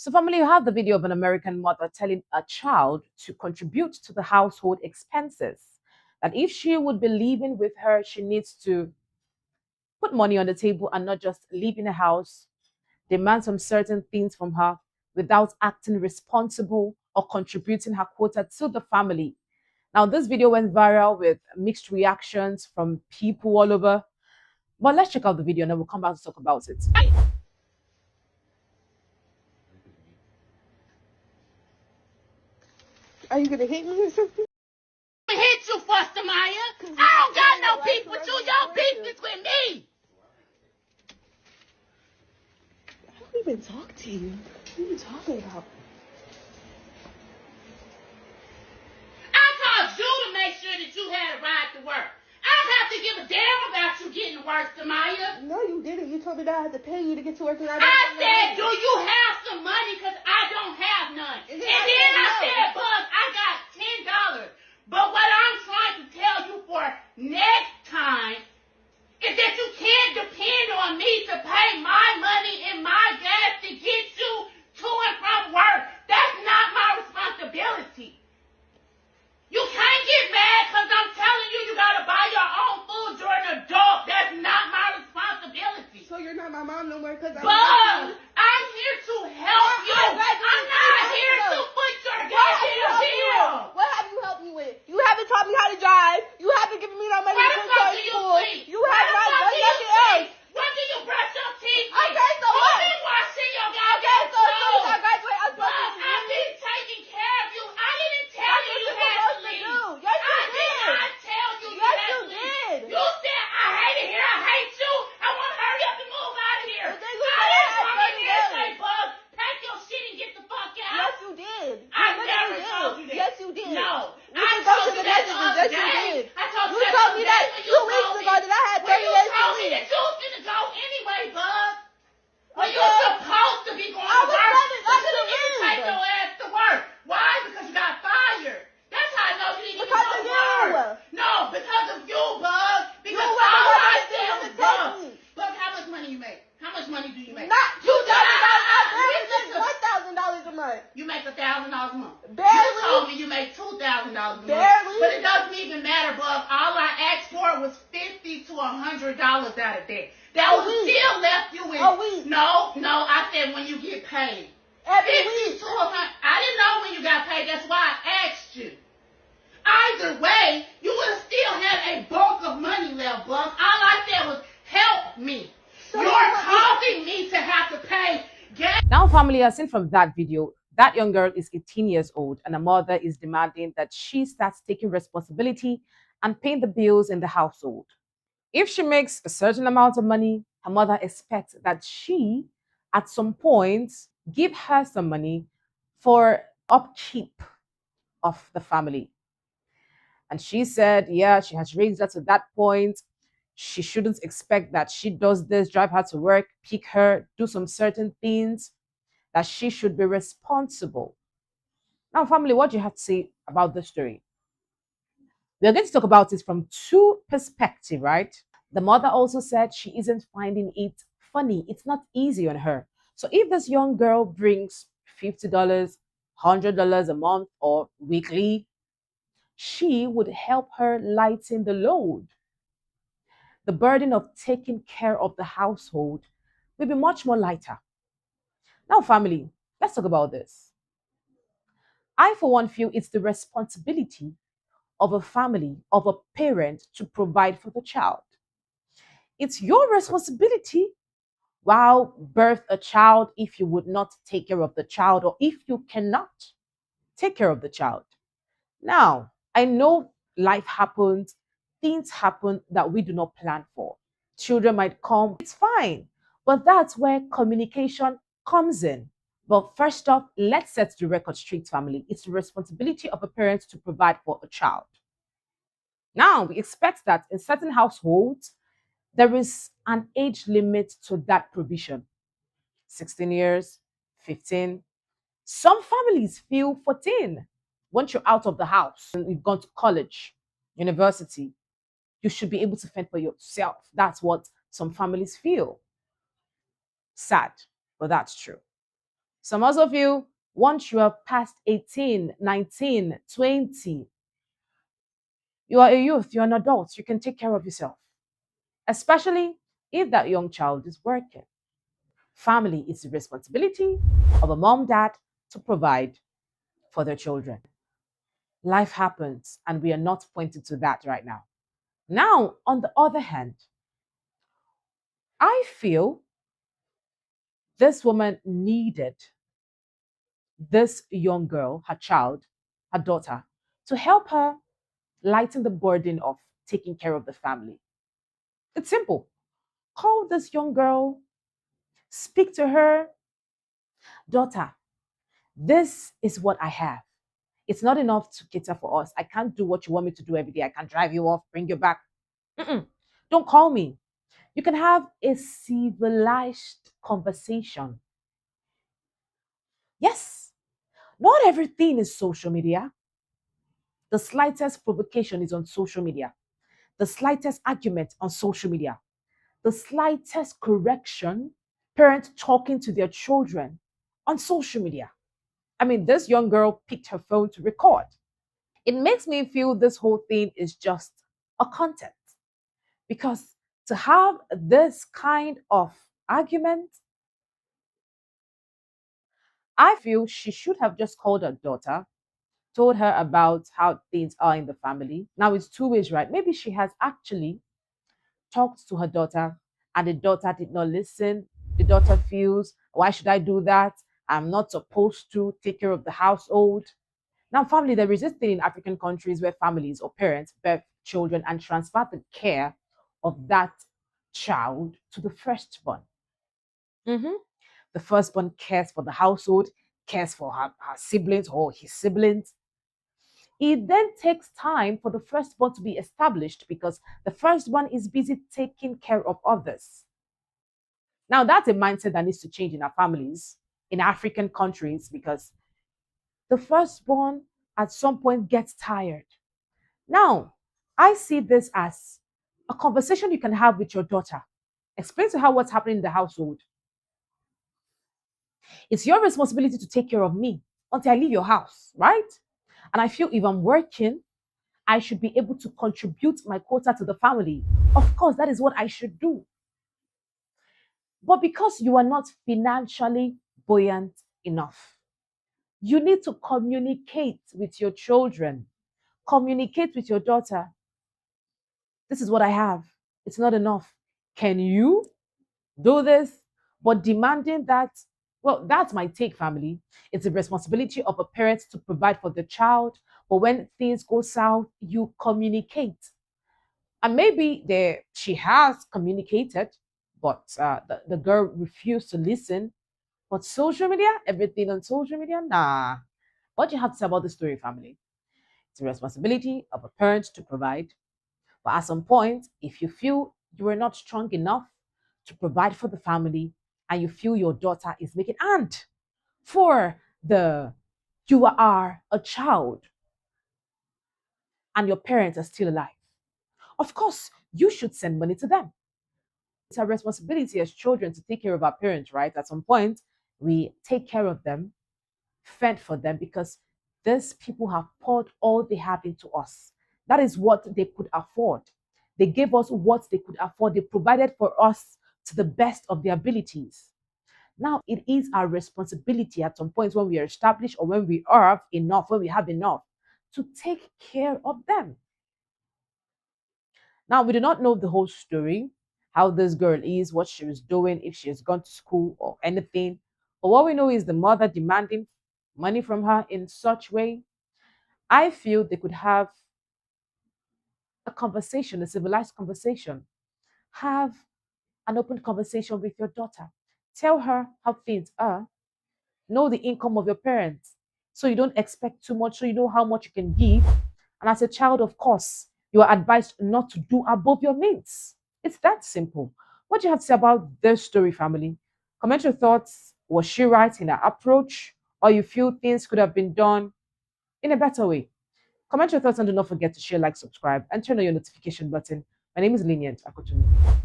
So, family, you have the video of an American mother telling a child to contribute to the household expenses. That if she would be living with her, she needs to put money on the table and not just live in a house, demand some certain things from her without acting responsible or contributing her quota to the family. Now, this video went viral with mixed reactions from people all over. But let's check out the video and then we'll come back to talk about it. Are you gonna hit me or something? Hit you, Foster Maya. I don't got no beef with you. Your beef is with me. I don't even talk to you. What are you talking about? I called you to make sure that you had a ride to work. I don't have to give a damn about you getting to work, Samaya. No, you didn't. You told me that I had to pay you to get to work, and I said, do you have some money? Because I don't have none. And then I said, Buzz, I got $10. But what I'm trying to tell you for next time is that you can't depend on me to pay my money and my gas to get you to and from work. That's not my responsibility. You can't get mad because I'm telling you you got to buy your own food. You're an adult. That's not my responsibility. So you're not my mom no more because Buzz, I'm here to help you. I'm not here to put your goddamn bill. What have you helped me with? You haven't taught me how to drive. You haven't given me no money Where to the go fuck to do you school. sleep? You have not done nothing else. When do you brush your teeth? Okay, so Who what? been washing your Okay, goddamn so as soon as clothes? I graduate, I'm supposed Buzz, to I've been taking care of you. I didn't tell you you had to leave. Yes, you I did did. not tell you you Yes, had you to leave. did. You said, I hate it here. I hate you. I want to hurry up and move out of here. But then you I said I didn't had come in here and 30 say, days. Buzz, pack your shit and get the fuck out. Yes, you did. I You never literally told you did. that. Yes, you did. No. We I can go told to you the that messages. the Yes, other you day. did. I told You you told me that when 2 weeks ago that I had 30 days to you told me leave. that you was gonna go anyway, Buzz. Well, Okay. you're supposed to be going I to was work. telling You us should to have even leave. take your ass to work. Why? Because you got fired. That's how I know you didn't Because even of go to you. work. No, because of you, Buzz. Because You were all the one I that said didn't was, take Buzz. me. Buzz, how much money you make? How much money do you make? Not $2,000. I barely listen make to- $1,000 a month. You make $1,000 a month. Barely. You told me you make $2,000 a month. Barely. But it doesn't even matter, Buzz. All I asked for was $50 to $100 out of that. That A would week. still left you with. A week. No. I said when you get paid. Every 50 week. to 100. I didn't know when you got paid. That's why I asked you. Either way, you would have still had a bulk of money left, Buzz. All I said was help me. So You're you- causing me to have to pay gas. Now, family, as seen from that video, that young girl is 18 years old and a mother is demanding that she starts taking responsibility and paying the bills in the household. If she makes a certain amount of money, her mother expects that she, at some point, give her some money for upkeep of the family. And she said, yeah, she has raised her to that point. She shouldn't expect that she does this, drive her to work, pick her, do some certain things, that she should be responsible. Now, family, what do you have to say about this story? We're going to talk about it from two perspectives, right? The mother also said she isn't finding it funny. It's not easy on her. So if this young girl brings $50, $100 a month or weekly, she would help her lighten the load. The burden of taking care of the household will be much more lighter. Now, family, let's talk about this. I, for one, feel it's the responsibility of a family, of a parent to provide for the child. It's your responsibility while birth a child if you would not take care of the child or if you cannot take care of the child. Now, I know life happens, things happen that we do not plan for. Children might come, it's fine. But that's where communication comes in. But first off, let's set the record straight, family. It's the responsibility of a parent to provide for a child. Now, we expect that in certain households, there is an age limit to that provision. 16 years, 15. Some families feel 14. Once you're out of the house and you've gone to college, university, you should be able to fend for yourself. That's what some families feel. Sad, but that's true. Some of you, once you are past 18, 19, 20, you are a youth, you're an adult, you can take care of yourself, especially if that young child is working. Family is the responsibility of a mom, dad to provide for their children. Life happens, and we are not pointing to that right now. Now, on the other hand, I feel this woman needed this young girl, her child, her daughter, to help her lighten the burden of taking care of the family. It's simple. Call this young girl, speak to her, daughter, this is what I have. It's not enough to cater for us. I can't do what you want me to do every day. I can't drive you off, bring you back. Mm-mm. Don't call me. You can have a civilized conversation. Yes, not everything is social media. The slightest provocation is on social media. The slightest argument on social media. The slightest correction, parents talking to their children on social media. I mean, this young girl picked her phone to record. It makes me feel this whole thing is just a content because to have this kind of argument, I feel she should have just called her daughter, told her about how things are in the family. Now it's two ways, right? Maybe she has actually talked to her daughter and the daughter did not listen. The daughter feels, why should I do that? I'm not supposed to take care of the household. Now, family, there is this thing in African countries where families or parents birth children and transfer the care of that child to the firstborn. Mhm. The firstborn cares for the household, cares for her siblings or his siblings. It then takes time for the firstborn to be established because the firstborn is busy taking care of others. Now, that's a mindset that needs to change in our families, in African countries, because the firstborn at some point gets tired. Now, I see this as a conversation you can have with your daughter. Explain to her what's happening in the household. It's your responsibility to take care of me until I leave your house, right? And I feel if I'm working, I should be able to contribute my quota to the family. Of course, that is what I should do. But because you are not financially buoyant enough, you need to communicate with your children, communicate with your daughter. This is what I have. It's not enough. Can you do this? But demanding that, well, that's my take, family. It's the responsibility of a parent to provide for the child. But when things go south, you communicate. And maybe she has communicated, but the girl refused to listen. But social media, everything on social media, nah. What do you have to say about the story, family? It's the responsibility of a parent to provide. But at some point, if you feel you are not strong enough to provide for the family and you feel your daughter is making, and for the you are a child and your parents are still alive, of course, you should send money to them. It's our responsibility as children to take care of our parents, right? At some point, we take care of them, fend for them, because these people have poured all they have into us. That is what they could afford. They gave us what they could afford. They provided for us to the best of their abilities. Now, it is our responsibility at some point when we are established or when we are enough, when we have enough, to take care of them. Now, we do not know the whole story, how this girl is, what she was doing, if she has gone to school or anything. But what we know is the mother demanding money from her in such way. I feel they could have a conversation, a civilized conversation. Have an open conversation with your daughter. Tell her how things are. Know the income of your parents. So you don't expect too much, so you know how much you can give. And as a child, of course, you are advised not to do above your means. It's that simple. What do you have to say about this story, family? Comment your thoughts. Was she right in her approach? Or you feel things could have been done in a better way? Comment your thoughts and do not forget to share, like, subscribe, and turn on your notification button. My name is Lynient Akotonou.